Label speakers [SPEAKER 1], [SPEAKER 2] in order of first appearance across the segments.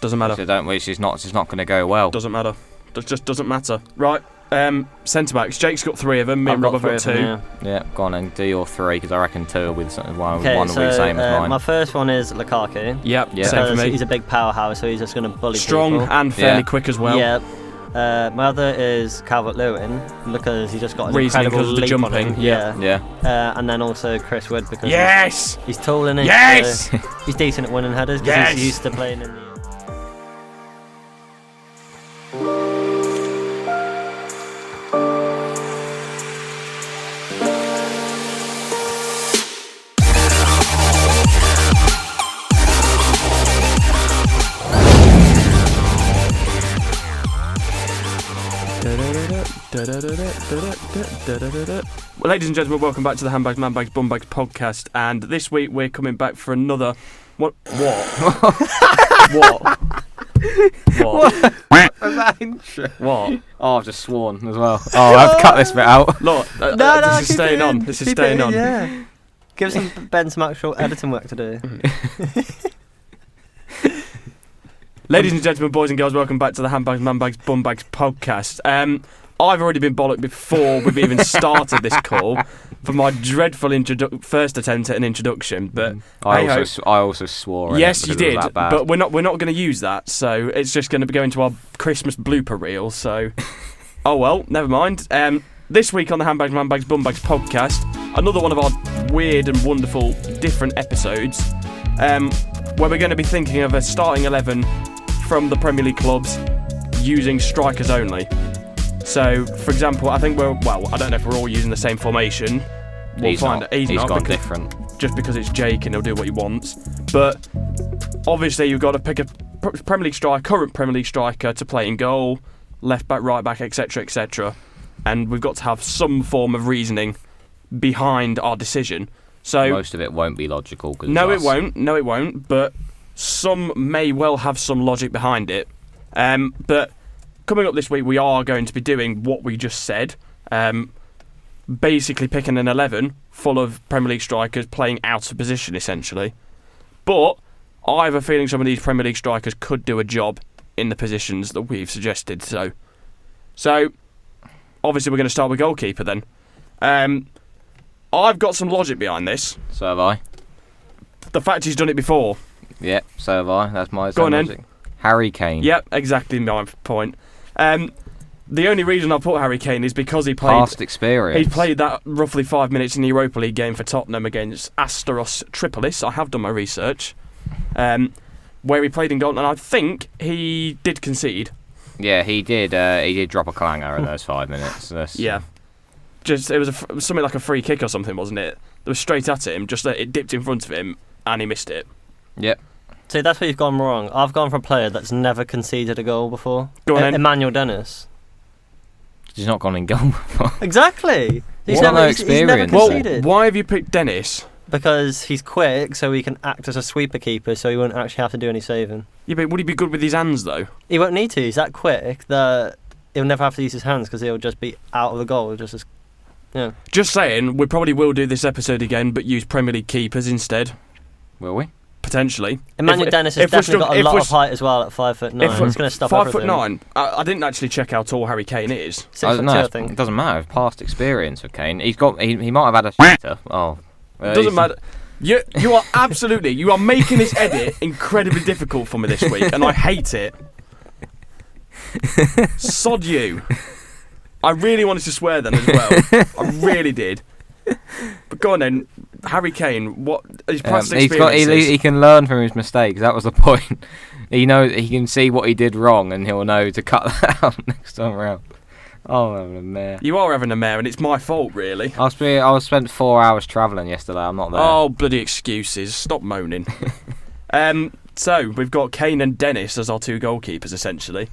[SPEAKER 1] Doesn't matter.
[SPEAKER 2] Which is not going to go well.
[SPEAKER 1] Doesn't matter. Just doesn't matter. Right. Centre backs. Jake's got 3 of them. Me and Rob have got 2.
[SPEAKER 2] Yeah, go on and do your 3 because I reckon 2 will be one will be the same as mine.
[SPEAKER 3] My first one is Lukaku.
[SPEAKER 1] Yep, same for me.
[SPEAKER 3] He's a big powerhouse, so he's just going to bully
[SPEAKER 1] Strong
[SPEAKER 3] people.
[SPEAKER 1] and fairly quick as well.
[SPEAKER 3] Yep. My other is Lewin because he's just got an
[SPEAKER 1] Reasoning
[SPEAKER 3] incredible
[SPEAKER 1] because of the
[SPEAKER 3] leap
[SPEAKER 1] jumping.
[SPEAKER 3] on him.
[SPEAKER 1] Yeah.
[SPEAKER 3] And then also Chris Wood because
[SPEAKER 1] yes,
[SPEAKER 3] he's tall in it.
[SPEAKER 1] Yes,
[SPEAKER 3] he's decent at winning headers because he's used to playing in the.
[SPEAKER 1] Well, ladies and gentlemen, welcome back to the Handbags, Manbags, Bumbags podcast. And this week we're coming back for another. What? What?
[SPEAKER 2] That intro.
[SPEAKER 1] What?
[SPEAKER 2] Oh, I've just sworn as well. Oh, I've cut this bit out.
[SPEAKER 1] Look, this is staying on. This is staying on.
[SPEAKER 3] Yeah. Give Ben some actual editing work to do.
[SPEAKER 1] Ladies and gentlemen, boys and girls, welcome back to the Handbags, Manbags, Bumbags podcast. I've already been bollocked before we've even started this call for my dreadful first attempt at an introduction. But
[SPEAKER 2] I also swore.
[SPEAKER 1] Yes, you did. But we're not going to use that. So it's just going to go into our Christmas blooper reel. So, oh well, never mind. This week on the Handbags, Manbags, Bumbags podcast, another one of our weird and wonderful different episodes, where we're going to be thinking of a starting 11 from the Premier League clubs using strikers only. So, for example, I think I don't know if we're all using the same formation. We'll find out. He's not,
[SPEAKER 2] gone different.
[SPEAKER 1] Just because it's Jake and he'll do what he wants. But obviously you've got to pick a current Premier League striker to play in goal, left back, right back, etc, etc. And we've got to have some form of reasoning behind our decision. So
[SPEAKER 2] most of it won't be logical.
[SPEAKER 1] No, it won't. But some may well have some logic behind it. But coming up this week, we are going to be doing what we just said. Basically picking an 11 full of Premier League strikers playing out of position, essentially. But I have a feeling some of these Premier League strikers could do a job in the positions that we've suggested. So obviously we're going to start with goalkeeper then. I've got some logic behind this.
[SPEAKER 2] So have I.
[SPEAKER 1] The fact he's done it before.
[SPEAKER 2] Yep, so have I. That's my
[SPEAKER 1] Go on
[SPEAKER 2] logic.
[SPEAKER 1] then.
[SPEAKER 2] Harry Kane.
[SPEAKER 1] Yep, exactly my point. The only reason I put Harry Kane is because he played
[SPEAKER 2] past experience.
[SPEAKER 1] He played that roughly 5 minutes in the Europa League game for Tottenham against Asteros Tripolis. I have done my research. Where he played in goal, and I think he did concede.
[SPEAKER 2] Yeah, he did. He did drop a clanger in those 5 minutes.
[SPEAKER 1] Yeah, just it was something like a free kick or something, wasn't it? It was straight at him, just that it dipped in front of him, and he missed it.
[SPEAKER 2] Yep.
[SPEAKER 3] See, that's where you've gone wrong. I've gone for a player that's never conceded a goal before.
[SPEAKER 1] Go on then.
[SPEAKER 3] Emmanuel Dennis.
[SPEAKER 2] He's not gone in goal before.
[SPEAKER 3] Exactly.
[SPEAKER 2] He's never
[SPEAKER 3] conceded.
[SPEAKER 1] Well, why have you picked Dennis?
[SPEAKER 3] Because he's quick, so he can act as a sweeper keeper, so he won't actually have to do any saving.
[SPEAKER 1] Yeah, but would he be good with his hands, though?
[SPEAKER 3] He won't need to. He's that quick that he'll never have to use his hands because he'll just be out of the goal. Just
[SPEAKER 1] saying, we probably will do this episode again, but use Premier League keepers instead.
[SPEAKER 2] Will we?
[SPEAKER 1] Potentially.
[SPEAKER 3] Emmanuel Dennis has definitely got a lot of height as well at 5'9". It's going to stop everything.
[SPEAKER 1] 5'9". I didn't actually check how tall Harry Kane is.
[SPEAKER 3] 6'2", I think.
[SPEAKER 2] It doesn't matter. Past experience with Kane, he might have had a shitter.
[SPEAKER 1] It doesn't matter. You are absolutely. You are making this edit incredibly difficult for me this week, and I hate it. Sod you. I really wanted to swear then as well. I really did. But go on then, Harry Kane. What his past experiences?
[SPEAKER 2] He can learn from his mistakes. That was the point. He can see what he did wrong, and he'll know to cut that out next time around. Oh, I'm having a mare.
[SPEAKER 1] You are having a mare, and it's my fault, really.
[SPEAKER 2] I spent 4 hours travelling yesterday. I'm not there.
[SPEAKER 1] Oh, bloody excuses! Stop moaning. So we've got Kane and Dennis as our 2 goalkeepers, essentially.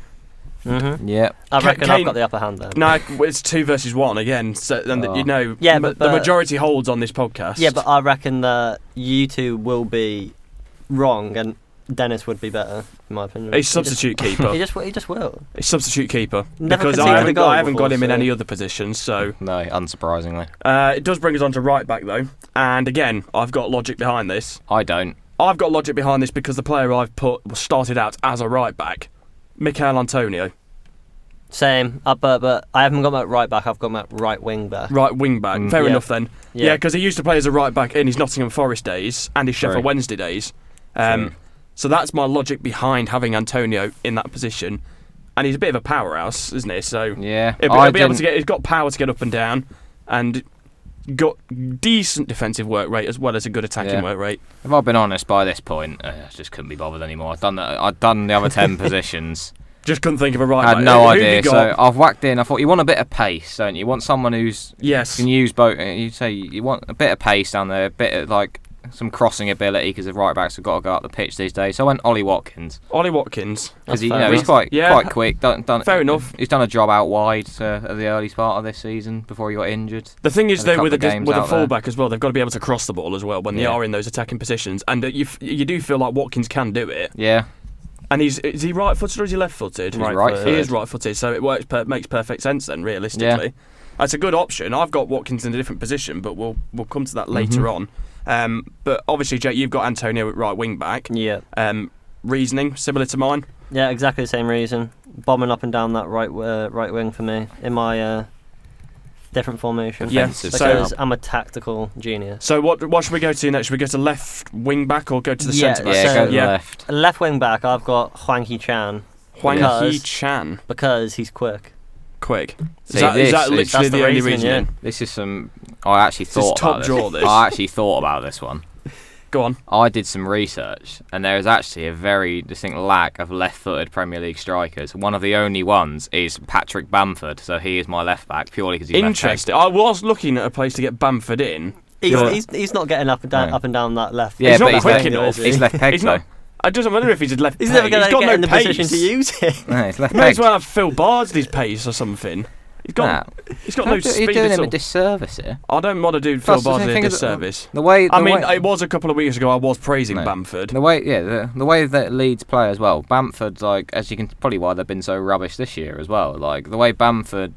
[SPEAKER 3] Mm-hmm.
[SPEAKER 2] Yeah,
[SPEAKER 3] I reckon I've got the upper hand there.
[SPEAKER 1] No, it's 2 versus 1 again. So, and but the majority holds on this podcast.
[SPEAKER 3] Yeah, but I reckon that you two will be wrong, and Dennis would be better, in my opinion.
[SPEAKER 1] He's substitute keeper.
[SPEAKER 3] He just will.
[SPEAKER 1] He's substitute keeper
[SPEAKER 3] Never
[SPEAKER 1] because I haven't got him in any other positions. So
[SPEAKER 2] no, unsurprisingly.
[SPEAKER 1] It does bring us on to right back though, and again, I've got logic behind this.
[SPEAKER 2] I don't.
[SPEAKER 1] I've got logic behind this because the player I've put started out as a right back, Mikel Antonio.
[SPEAKER 3] Same, but I haven't got my right back. I've got my right wing back.
[SPEAKER 1] Right wing back. Fair enough then.
[SPEAKER 3] Yeah,
[SPEAKER 1] because he used to play as a right back in his Nottingham Forest days and his Sheffield Wednesday days. So that's my logic behind having Antonio in that position. And he's a bit of a powerhouse, isn't he? So
[SPEAKER 2] Yeah.
[SPEAKER 1] he'll be able to get. He's got power to get up and down, and got decent defensive work rate as well as a good attacking work rate.
[SPEAKER 2] If I've been honest, by this point, I just couldn't be bothered anymore. I'd done the other 10 positions.
[SPEAKER 1] Just couldn't think of a right
[SPEAKER 2] I
[SPEAKER 1] back.
[SPEAKER 2] had no
[SPEAKER 1] Who have
[SPEAKER 2] idea.
[SPEAKER 1] you got?
[SPEAKER 2] So I've whacked in. I thought you want a bit of pace, don't you? You want someone who's can use both. You say you want a bit of pace down there, a bit of like some crossing ability because the right backs have got to go up the pitch these days. So I went Ollie Watkins.
[SPEAKER 1] Ollie Watkins.
[SPEAKER 2] Because he's quite quick.
[SPEAKER 1] Fair enough.
[SPEAKER 2] He's done a job out wide at the early part of this season before he got injured.
[SPEAKER 1] The thing is, though, with a fullback
[SPEAKER 2] there.
[SPEAKER 1] as well, they've got to be able to cross the ball as well when they are in those attacking positions, and you do feel like Watkins can do it.
[SPEAKER 2] Yeah.
[SPEAKER 1] And is he right-footed or is he left-footed?
[SPEAKER 2] He's right-footed.
[SPEAKER 1] He is right-footed, so it makes perfect sense then, realistically.
[SPEAKER 2] Yeah.
[SPEAKER 1] That's a good option. I've got Watkins in a different position, but we'll come to that later on. But obviously, Jake, you've got Antonio at right wing-back.
[SPEAKER 3] Yeah.
[SPEAKER 1] Reasoning, similar to mine?
[SPEAKER 3] Yeah, exactly the same reason. Bombing up and down that right wing for me in my different formation.
[SPEAKER 1] Yes,
[SPEAKER 3] because I'm a tactical genius.
[SPEAKER 1] So what should we go to next? Should we go to left wing-back or go to the centre-back?
[SPEAKER 2] Yeah, go to the left.
[SPEAKER 3] Left wing-back, I've got Hwang Chan.
[SPEAKER 1] Chan.
[SPEAKER 3] Because he's quick.
[SPEAKER 1] Quick.
[SPEAKER 2] See,
[SPEAKER 1] is that literally
[SPEAKER 3] that's
[SPEAKER 1] the only reasoning?
[SPEAKER 3] Yeah.
[SPEAKER 2] This is some... I actually thought about this. I actually thought about this one.
[SPEAKER 1] Go on.
[SPEAKER 2] I did some research, and there is actually a very distinct lack of left-footed Premier League strikers. One of the only ones is Patrick Bamford, so he is my left-back, purely because he's
[SPEAKER 1] interesting. I was looking at a place to get Bamford in.
[SPEAKER 3] He's not getting up and down that left.
[SPEAKER 2] Yeah,
[SPEAKER 1] he's not
[SPEAKER 2] but
[SPEAKER 1] quick enough.
[SPEAKER 2] He's left-pegged, though.
[SPEAKER 1] It doesn't matter if he's left.
[SPEAKER 3] He's never going to get
[SPEAKER 1] no
[SPEAKER 3] in the
[SPEAKER 1] pace.
[SPEAKER 3] position to use it.
[SPEAKER 2] No, he's left-pegged.
[SPEAKER 1] May as well have Phil Bardsley's pace or something. He's got no speed.
[SPEAKER 2] You're doing
[SPEAKER 1] at
[SPEAKER 2] him
[SPEAKER 1] all.
[SPEAKER 2] a disservice here.
[SPEAKER 1] I don't want to do Phil Bardsley a disservice. It was a couple of weeks ago. I was praising Bamford.
[SPEAKER 2] The way that Leeds play as well. Bamford's as you can probably why they've been so rubbish this year as well. Like the way Bamford,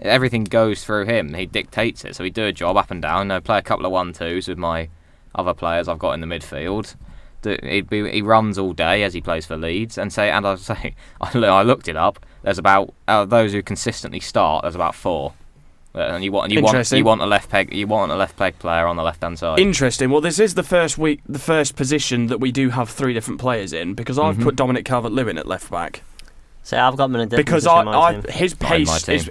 [SPEAKER 2] everything goes through him. He dictates it. So he'd do a job up and down. Play a couple of 1-2s with my other players I've got in the midfield. He runs all day as he plays for Leeds, I looked it up. There's about those who consistently start. There's about 4, and you want a left peg player on the left hand side.
[SPEAKER 1] Interesting. Well, this is the first position that we do have 3 different players in because I've put Dominic Calvert-Lewin at left back.
[SPEAKER 3] So I've got him in a different
[SPEAKER 1] because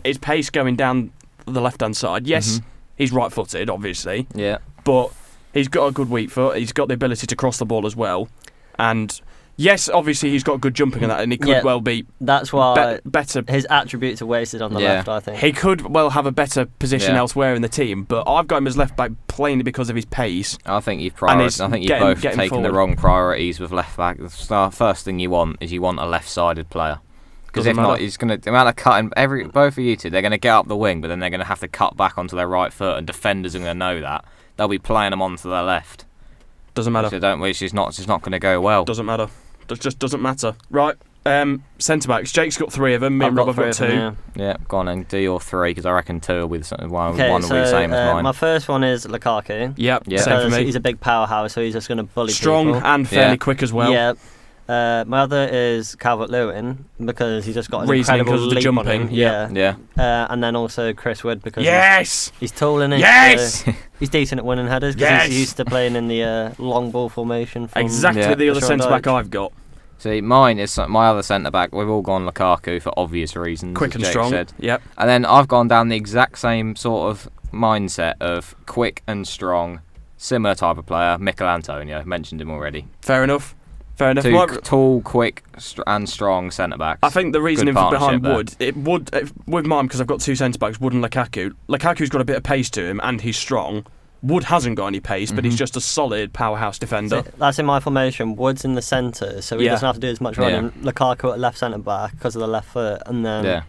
[SPEAKER 1] his pace going down the left hand side. Yes, he's right footed, obviously.
[SPEAKER 2] Yeah,
[SPEAKER 1] but he's got a good weak foot. He's got the ability to cross the ball as well, and yes, obviously he's got good jumping and that, and he could well be.
[SPEAKER 3] That's why
[SPEAKER 1] better.
[SPEAKER 3] His attributes are wasted on the left. I think
[SPEAKER 1] he could well have a better position elsewhere in the team, but I've got him as left back plainly because of his pace.
[SPEAKER 2] I think you've both taken the wrong priorities with left back. The first thing you want is a left-sided player. Because if not, he's going to the amount of cutting. Both of you two, they're going to get up the wing, but then they're going to have to cut back onto their right foot, and defenders are going to know that. They'll be playing them onto their left.
[SPEAKER 1] Doesn't matter.
[SPEAKER 2] Which is not going to go well.
[SPEAKER 1] Doesn't matter. It just doesn't matter. Right. Centre backs. Jake's got 3 of them. Me and Rob have got 2.
[SPEAKER 2] Yeah, go on and do your 3 because I reckon 2 will be one will be the same as mine.
[SPEAKER 3] My first one is Lukaku.
[SPEAKER 1] Yep. Same for me.
[SPEAKER 3] He's a big powerhouse, so he's just going to bully
[SPEAKER 1] strong
[SPEAKER 3] people.
[SPEAKER 1] And fairly quick as well.
[SPEAKER 3] Yeah. My other is Calvert-Lewin because he's just got an incredible
[SPEAKER 1] because of the
[SPEAKER 3] leap
[SPEAKER 1] jumping.
[SPEAKER 3] on him.
[SPEAKER 1] Yeah.
[SPEAKER 3] And then also Chris Wood because he's tall in it.
[SPEAKER 1] Yes.
[SPEAKER 3] He's decent at winning headers because he's used to playing in the long ball formation.
[SPEAKER 1] Exactly the other centre back I've got.
[SPEAKER 2] See, mine is my other centre back. We've all gone Lukaku for obvious reasons.
[SPEAKER 1] Quick and
[SPEAKER 2] Jake
[SPEAKER 1] strong.
[SPEAKER 2] Said.
[SPEAKER 1] Yep.
[SPEAKER 2] And then I've gone down the exact same sort of mindset of quick and strong, similar type of player. Mikel Antonio, mentioned him already.
[SPEAKER 1] Fair enough.
[SPEAKER 2] 2 tall, quick, and strong centre backs.
[SPEAKER 1] I think the reasoning behind Wood, with mine because I've got 2 centre backs, Wood and Lukaku. Lukaku's got a bit of pace to him, and he's strong. Wood hasn't got any pace, but he's just a solid powerhouse defender.
[SPEAKER 3] So that's in my formation. Wood's in the centre, so he doesn't have to do as much running. Lukaku at left centre back because of the left foot, and then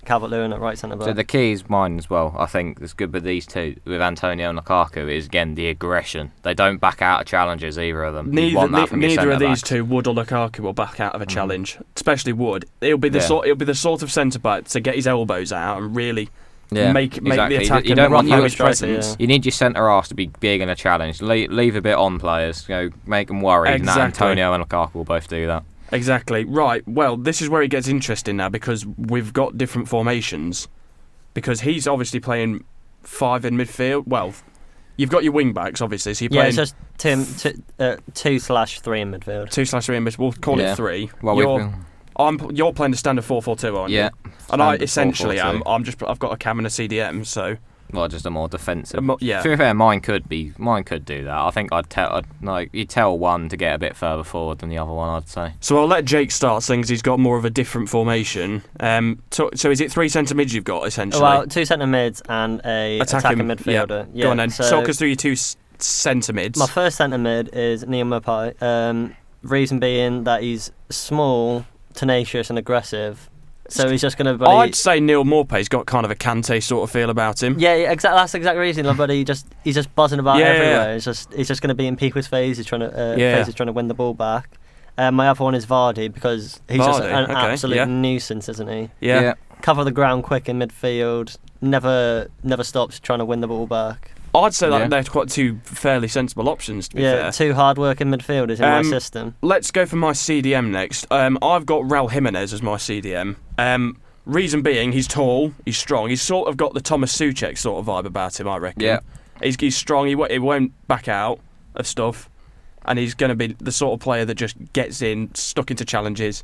[SPEAKER 3] Calvert-Lewin at right centre back.
[SPEAKER 2] So the key is mine as well. I think that's good with these 2, with Antonio and Lukaku, is again the aggression. They don't back out of challenges, either of them.
[SPEAKER 1] Neither of these 2, Wood or Lukaku, will back out of a challenge. Especially Wood. It'll be the sort of centre back to get his elbows out and really make
[SPEAKER 2] exactly.
[SPEAKER 1] the attack.
[SPEAKER 2] You don't want
[SPEAKER 1] your presence.
[SPEAKER 2] You need your centre halves to be big in a challenge. Leave a bit on players. Make them worried.
[SPEAKER 1] Exactly.
[SPEAKER 2] And Antonio and Lukaku will both do that.
[SPEAKER 1] Exactly. Right. Well, this is where it gets interesting now because we've got different formations. Because he's obviously playing 5 in midfield. Well, you've got your wing backs, obviously. So you're playing
[SPEAKER 3] it's just 2/3 in midfield.
[SPEAKER 1] 2/3 in midfield. We'll call it 3.
[SPEAKER 2] Well,
[SPEAKER 1] you're playing the standard 4-4-2, aren't you?
[SPEAKER 2] Yeah.
[SPEAKER 1] And I essentially am. I've got a cam and a CDM, so.
[SPEAKER 2] Well, just a more defensive.
[SPEAKER 1] Yeah.
[SPEAKER 2] To be fair, mine could do that. I think you tell one to get a bit further forward than the other one, I'd say.
[SPEAKER 1] So I'll let Jake start, seeing as he's got more of a different formation. So is it 3 centre mids you've got essentially?
[SPEAKER 3] Well, 2 centre mids and a attacking midfielder.
[SPEAKER 1] Yeah. Go on then. Talk us through your 2 centre mids.
[SPEAKER 3] My first centre mid is Neil Maupay. Reason being that he's small, tenacious, and aggressive. So he's just going to.
[SPEAKER 1] I'd say Neil Maupay's got kind of a Kante sort of feel about him.
[SPEAKER 3] Yeah, exactly. That's the exact reason. But he's just buzzing about everywhere. He's just going to be in people's phase. He's trying to win the ball back. My other one is Vardy because he's just an absolute nuisance, isn't he?
[SPEAKER 1] Yeah.
[SPEAKER 3] Cover the ground quick in midfield. Never stops trying to win the ball back.
[SPEAKER 1] I'd say that they're quite 2 fairly sensible options, to be fair.
[SPEAKER 3] 2 hard-working midfielders in my system.
[SPEAKER 1] Let's go for my CDM next. I've got Raul Jimenez as my CDM. Reason being, he's tall, he's strong. He's sort of got the Thomas Souček sort of vibe about him, I reckon.
[SPEAKER 2] Yeah.
[SPEAKER 1] He's strong, he won't back out of stuff. And he's going to be the sort of player that just gets in, stuck into challenges,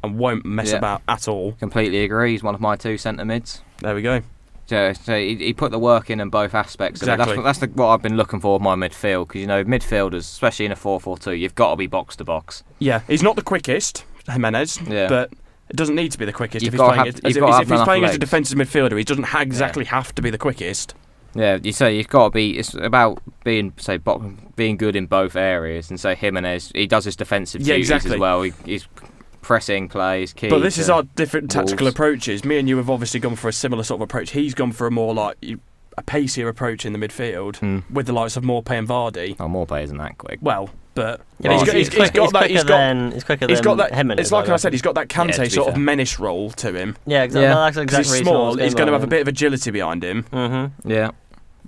[SPEAKER 1] and won't mess about at all.
[SPEAKER 2] Completely agree. He's one of my 2 centre mids.
[SPEAKER 1] There we go.
[SPEAKER 2] So he put the work in both aspects.
[SPEAKER 1] Exactly.
[SPEAKER 2] That's what I've been looking for with my midfield, because midfielders, especially in a 4-4-2, you've got to be box to box.
[SPEAKER 1] Yeah, he's not the quickest, Jimenez, but it doesn't need to be the quickest if he's playing as a defensive midfielder. He doesn't exactly have to be the quickest.
[SPEAKER 2] Yeah, you say you've got to be. It's about being good in both areas, and so Jimenez, he does his defensive duties as well. He's pressing plays, key.
[SPEAKER 1] But this is our different tactical approaches. Me and you have obviously gone for a similar sort of approach. He's gone for a more a pacier approach in the midfield with the likes of Maupay and Vardy.
[SPEAKER 2] Oh, Maupay isn't that quick.
[SPEAKER 1] Well, but
[SPEAKER 3] he's quicker than Jimenez.
[SPEAKER 1] It's like I said, he's got that Kante sort of menace role to him.
[SPEAKER 3] Yeah, exactly. That's exactly.
[SPEAKER 1] He's small. He's going to have a bit of agility behind him.
[SPEAKER 3] Mm-hmm.
[SPEAKER 2] Yeah.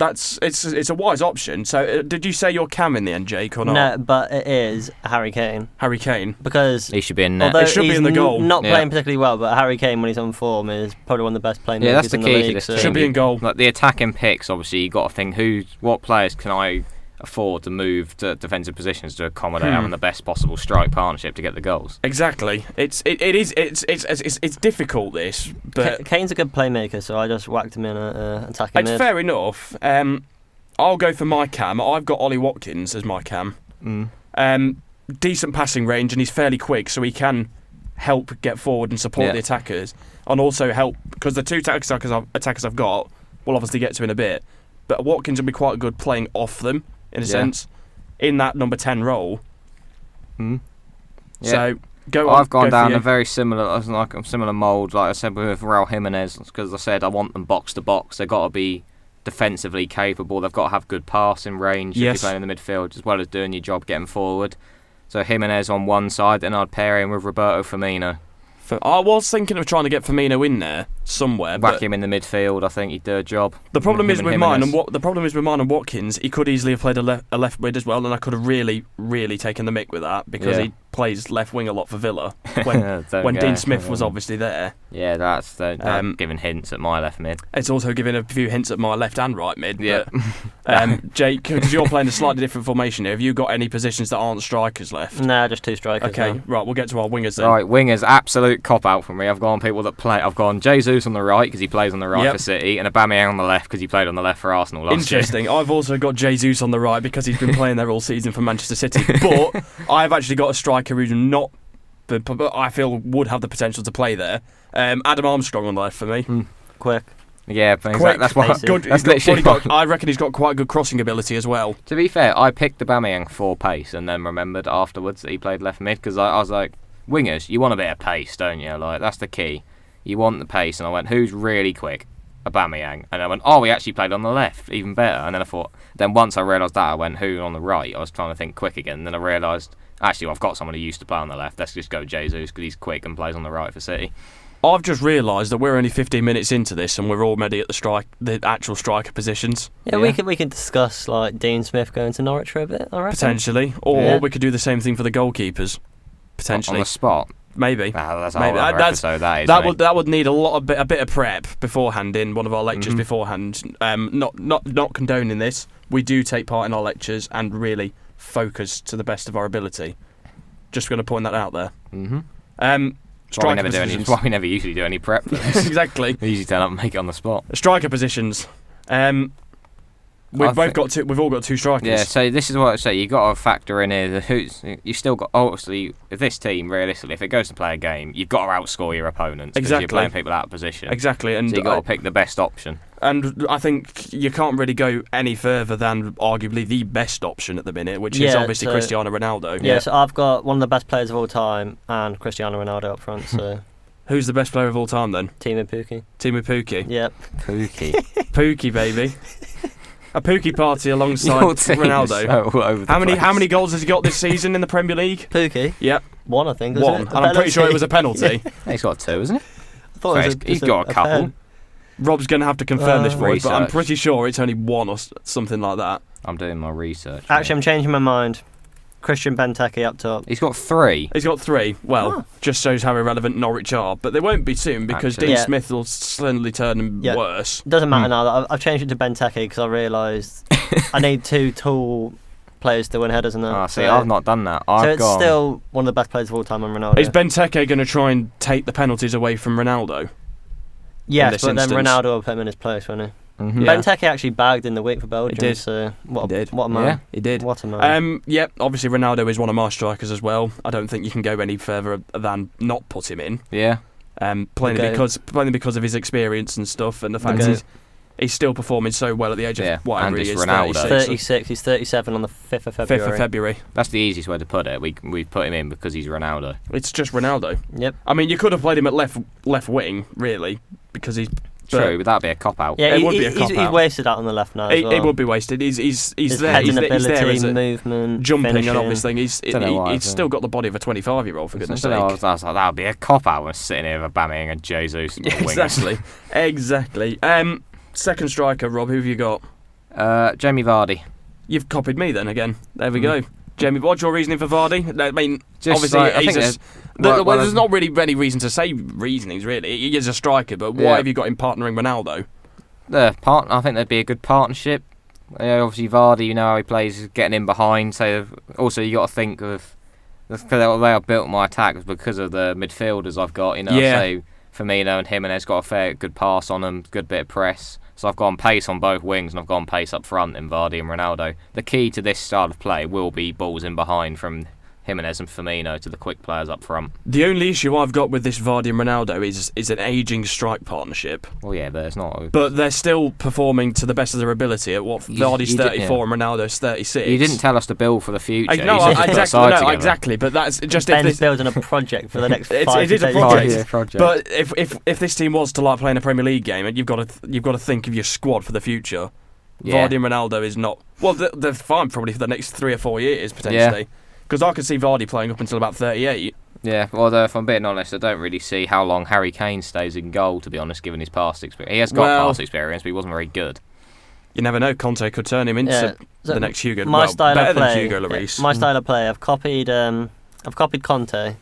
[SPEAKER 1] It's a wise option. So, did you say you're Cam in the end, Jake, or not?
[SPEAKER 3] No, but it is Harry Kane.
[SPEAKER 1] Harry Kane,
[SPEAKER 3] because
[SPEAKER 2] he should be in net.
[SPEAKER 1] He should be in the goal.
[SPEAKER 3] Not playing particularly well, but Harry Kane, when he's on form, is probably one of the best playmakers.
[SPEAKER 2] Yeah, that's the
[SPEAKER 3] in
[SPEAKER 2] key
[SPEAKER 3] the
[SPEAKER 2] to
[SPEAKER 3] league.
[SPEAKER 2] this
[SPEAKER 3] So.
[SPEAKER 1] Should be in goal.
[SPEAKER 2] Like the attacking picks, obviously, you got to think what players can I afford to move to defensive positions to accommodate having the best possible strike partnership to get the goals.
[SPEAKER 1] Exactly. It's difficult, this, but
[SPEAKER 3] Kane's a good playmaker, so I just whacked him in attacking mid.
[SPEAKER 1] It's fair enough. I'll go for my cam. I've got Ollie Watkins as my cam. Decent passing range, and he's fairly quick, so he can help get forward and support the attackers, and also help because the 2 attackers I've got we'll obviously get to in a bit. But Watkins will be quite good playing off them in a sense in that number 10 role. So
[SPEAKER 2] I've gone down a very similar mould, like I said with Raul Jimenez, because I said I want them box to box. They've got to be defensively capable. They've got to have good passing range if you're playing in the midfield, as well as doing your job getting forward. So Jimenez on one side, then I'd pair him with Roberto Firmino.
[SPEAKER 1] I was thinking of trying to get Firmino in there somewhere.
[SPEAKER 2] Whack him in the midfield. I think he'd do a job.
[SPEAKER 1] The problem is with mine and Watkins. He could easily have played a left mid as well, and I could have really, really taken the mick with that because he plays left wing a lot for Villa when Dean Smith was obviously there.
[SPEAKER 2] Yeah, that's giving hints at my left mid.
[SPEAKER 1] It's also giving a few hints at my left and right mid.
[SPEAKER 2] Yeah.
[SPEAKER 1] But, Jake, because you're playing a slightly different formation here, have you got any positions that aren't strikers left?
[SPEAKER 3] No, just 2 strikers.
[SPEAKER 1] Okay, right, we'll get to our wingers then.
[SPEAKER 2] Right, wingers, absolute cop-out for me. I've gone people that play. I've gone Jesus on the right because he plays on the right for City, and Aubameyang on the left because he played on the left for Arsenal last year.
[SPEAKER 1] Interesting. I've also got Jesus on the right because he's been playing there all season for Manchester City. But I've actually got a striker who's not, but I feel would have the potential to play there. Adam Armstrong on the left for me.
[SPEAKER 3] Quick.
[SPEAKER 2] Yeah,
[SPEAKER 1] quick.
[SPEAKER 2] That's what.
[SPEAKER 1] Good. I reckon he's got quite good crossing ability as well.
[SPEAKER 2] To be fair, I picked Aubameyang for pace, and then remembered afterwards that he played left mid because I was like, wingers, you want a bit of pace, don't you? Like that's the key. You want the pace, and I went, who's really quick? Aubameyang, and I went, oh, he actually played on the left, even better. And then I thought, then once I realised that, I went, who on the right? I was trying to think quick again, and then I realised, actually, I've got someone who used to play on the left. Let's just go Jesus because he's quick and plays on the right for City.
[SPEAKER 1] I've just realised that we're only 15 minutes into this and we're already at the actual striker positions.
[SPEAKER 3] Yeah, we can discuss like Dean Smith going to Norwich for a bit, I reckon.
[SPEAKER 1] Potentially. Or we could do the same thing for the goalkeepers. Potentially.
[SPEAKER 2] On the spot?
[SPEAKER 1] Maybe.
[SPEAKER 2] That's a whole other episode,
[SPEAKER 1] that would need a bit of prep beforehand in one of our lectures beforehand. Not condoning this. We do take part in our lectures and really focus to the best of our ability. Just going to point that out there.
[SPEAKER 2] Why we never usually do any prep for this.
[SPEAKER 1] Exactly.
[SPEAKER 2] We usually turn up and make it on the spot.
[SPEAKER 1] Striker positions. We've all got two strikers.
[SPEAKER 2] Yeah, so this is what I say. You've got to factor in here you've still got. Obviously, if this team, realistically, if it goes to play a game, you've got to outscore your opponents.
[SPEAKER 1] Exactly.
[SPEAKER 2] Because you're playing people out of position.
[SPEAKER 1] Exactly. And
[SPEAKER 2] so you've got to pick the best option.
[SPEAKER 1] And I think you can't really go any further than arguably the best option at the minute, which is obviously Cristiano Ronaldo.
[SPEAKER 3] Yeah, so I've got one of the best players of all time and Cristiano Ronaldo up front. So
[SPEAKER 1] who's the best player of all time then?
[SPEAKER 3] Timu Pukki.
[SPEAKER 1] Yep.
[SPEAKER 2] Pukki.
[SPEAKER 1] Pukki, baby. A Pukki party alongside Ronaldo.
[SPEAKER 2] So
[SPEAKER 1] how many goals has he got this season in the Premier League?
[SPEAKER 3] Pukki?
[SPEAKER 1] Yep.
[SPEAKER 3] One, I think.
[SPEAKER 1] One. And I'm pretty sure it was a penalty.
[SPEAKER 2] He's got 2, isn't he?
[SPEAKER 3] I thought
[SPEAKER 2] he's got a couple.
[SPEAKER 3] pen.
[SPEAKER 1] Rob's going to have to confirm this for us, but I'm
[SPEAKER 2] Research.
[SPEAKER 1] pretty sure it's only 1 or something like that.
[SPEAKER 2] I'm doing my research.
[SPEAKER 3] Actually, I'm changing my mind. Christian Benteke up top.
[SPEAKER 2] He's got 3.
[SPEAKER 1] He's got 3. Well, just shows how irrelevant Norwich are, but they won't be soon because Dean Smith will slowly turn them worse.
[SPEAKER 3] Doesn't matter now. I've changed it to Benteke because I realised I need 2 tall players to win headers and that.
[SPEAKER 2] See, I've not done that.
[SPEAKER 3] It's still one of the best players of all time on Ronaldo.
[SPEAKER 1] Is Benteke going to try and take the penalties away from Ronaldo?
[SPEAKER 3] Yes, but then Ronaldo will put him in his place, won't he? Benteke actually bagged in the week for Belgium.
[SPEAKER 1] He did.
[SPEAKER 3] So what a man.
[SPEAKER 1] Yeah, he did.
[SPEAKER 3] What a man.
[SPEAKER 1] Obviously Ronaldo is one of my strikers as well. I don't think you can go any further than not put him in.
[SPEAKER 2] Yeah.
[SPEAKER 1] Plainly because of his experience and stuff, and the fact he's still performing so well at the age of whatever he is.
[SPEAKER 2] Ronaldo.
[SPEAKER 3] 36. He's 37 on the 5th of February.
[SPEAKER 1] 5th of February.
[SPEAKER 2] That's the easiest way to put it. We put him in because he's Ronaldo.
[SPEAKER 1] It's just Ronaldo.
[SPEAKER 3] Yep.
[SPEAKER 1] I mean, you could have played him at left wing, really, because he's.
[SPEAKER 2] True, but that'd be a cop-out.
[SPEAKER 3] Yeah,
[SPEAKER 1] it would be a cop-out.
[SPEAKER 3] He's wasted out on the left now as well.
[SPEAKER 1] It would be wasted. He's there.
[SPEAKER 3] He's
[SPEAKER 1] there as a
[SPEAKER 3] movement,
[SPEAKER 1] jumping
[SPEAKER 3] finishing.
[SPEAKER 1] and obviously he's still got the body of a 25-year-old, for goodness sake.
[SPEAKER 2] I was like, that would be a cop-out when sitting here with Aubameyang and Jesus.
[SPEAKER 1] Exactly. Second striker, Rob, who have you got?
[SPEAKER 2] Jamie Vardy.
[SPEAKER 1] You've copied me then again. There we go. Jamie, what's your reasoning for Vardy? I mean,
[SPEAKER 2] just
[SPEAKER 1] obviously, there's not really any reason to say reasonings, really. He is a striker, but why have you got him partnering Ronaldo?
[SPEAKER 2] I think there'd be a good partnership. Obviously, Vardy, you know how he plays, getting in behind. So, also, you got to think of the way I built my attack because of the midfielders I've got. So Firmino and Jimenez got a fair good pass on them, good bit of press. So I've gone pace on both wings and I've gone pace up front in Vardy and Ronaldo. The key to this style of play will be balls in behind from Jimenez and Firmino to the quick players up front.
[SPEAKER 1] The only issue I've got with this Vardy and Ronaldo is an ageing strike partnership.
[SPEAKER 2] Well, yeah, but it's not.
[SPEAKER 1] But they're still performing to the best of their ability. At what Vardy's 34 and Ronaldo's 36.
[SPEAKER 2] You didn't tell us to build for the future.
[SPEAKER 1] Exactly. But that's just
[SPEAKER 3] Ben's building a project for the next 5
[SPEAKER 1] it is a
[SPEAKER 2] project.
[SPEAKER 1] But if this team was to like playing a Premier League game, and you've got to think of your squad for the future. Yeah. Vardy and Ronaldo is not. Well, they're fine probably for the next 3 or 4 years potentially. Because I could see Vardy playing up until about 38.
[SPEAKER 2] Yeah, well, if I'm being honest, I don't really see how long Harry Kane stays in goal, to be honest, given his past experience. He has got past experience, but he wasn't very good.
[SPEAKER 1] You never know. Conte could turn him into the next Hugo.
[SPEAKER 3] My style
[SPEAKER 1] better
[SPEAKER 3] of play,
[SPEAKER 1] than Hugo Lloris.
[SPEAKER 3] My style of play, I've copied Conte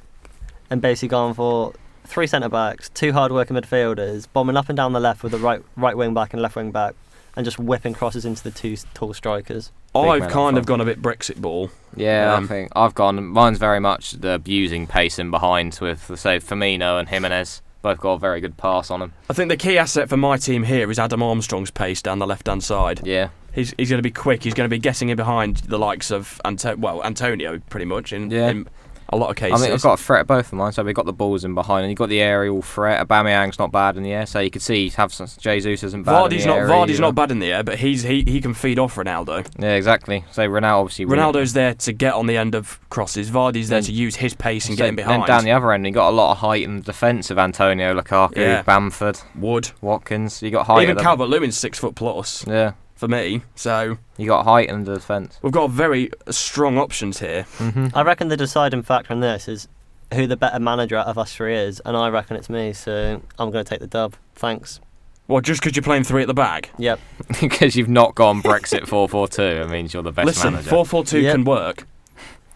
[SPEAKER 3] and basically gone for 3 centre-backs, 2 hard-working midfielders, bombing up and down the left with the right wing-back and left wing-back, and just whipping crosses into the 2 tall strikers.
[SPEAKER 1] I've kind of gone a bit Brexit ball.
[SPEAKER 2] Yeah, I think I've gone. Mine's very much the abusing pace in behind with, say, Firmino and Jimenez. Both got a very good pass on them.
[SPEAKER 1] I think the key asset for my team here is Adam Armstrong's pace down the left-hand side.
[SPEAKER 2] Yeah.
[SPEAKER 1] He's going to be quick. He's going to be getting in behind the likes of Antonio, pretty much, in a lot of cases.
[SPEAKER 2] I mean, I've got a threat of both of mine. So we've got the balls in behind, and you've got the aerial threat. Aubameyang's not bad in the air, so you could see Jesus isn't bad in the air.
[SPEAKER 1] Vardy's not bad in the air, but he can feed off Ronaldo.
[SPEAKER 2] Yeah, exactly. So
[SPEAKER 1] Ronaldo's there to get on the end of crosses. Vardy's there to use his pace and get in behind.
[SPEAKER 2] And down the other end, you got a lot of height in the defence of Antonio, Lukaku, Bamford,
[SPEAKER 1] Wood,
[SPEAKER 2] Watkins. You got height.
[SPEAKER 1] Even Calvert-Lewin's 6 foot plus.
[SPEAKER 2] Yeah.
[SPEAKER 1] For me, so
[SPEAKER 2] you got height in the defence.
[SPEAKER 1] We've got very strong options here.
[SPEAKER 3] I reckon the deciding factor in this is who the better manager out of us three is, and I reckon it's me, so I'm going to take the dub. Thanks.
[SPEAKER 1] Well, just because you're playing 3 at the back?
[SPEAKER 3] Yep.
[SPEAKER 2] Because you've not gone Brexit 4-4-2, it means you're the best manager.
[SPEAKER 1] 4-4-2 can work,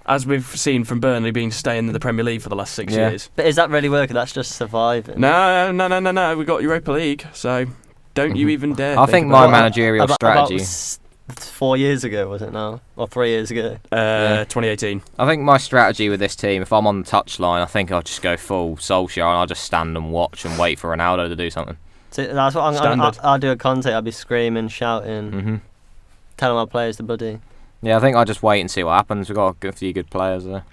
[SPEAKER 1] as we've seen from Burnley being staying in the Premier League for the last 6 years.
[SPEAKER 3] But is that really working? That's just surviving.
[SPEAKER 1] No. We got Europa League, so don't you even dare.
[SPEAKER 2] I think my managerial strategy...
[SPEAKER 3] About 4 years ago, was it now? Or 3 years ago?
[SPEAKER 1] 2018.
[SPEAKER 2] I think my strategy with this team, if I'm on the touchline, I think I'll just go full Solskjaer and I'll just stand and watch and wait for Ronaldo to do something.
[SPEAKER 3] So that's what I'll do a Conte. I'll be screaming, shouting, telling my players to buddy.
[SPEAKER 2] Yeah, I think I'll just wait and see what happens. We've got a few good players there.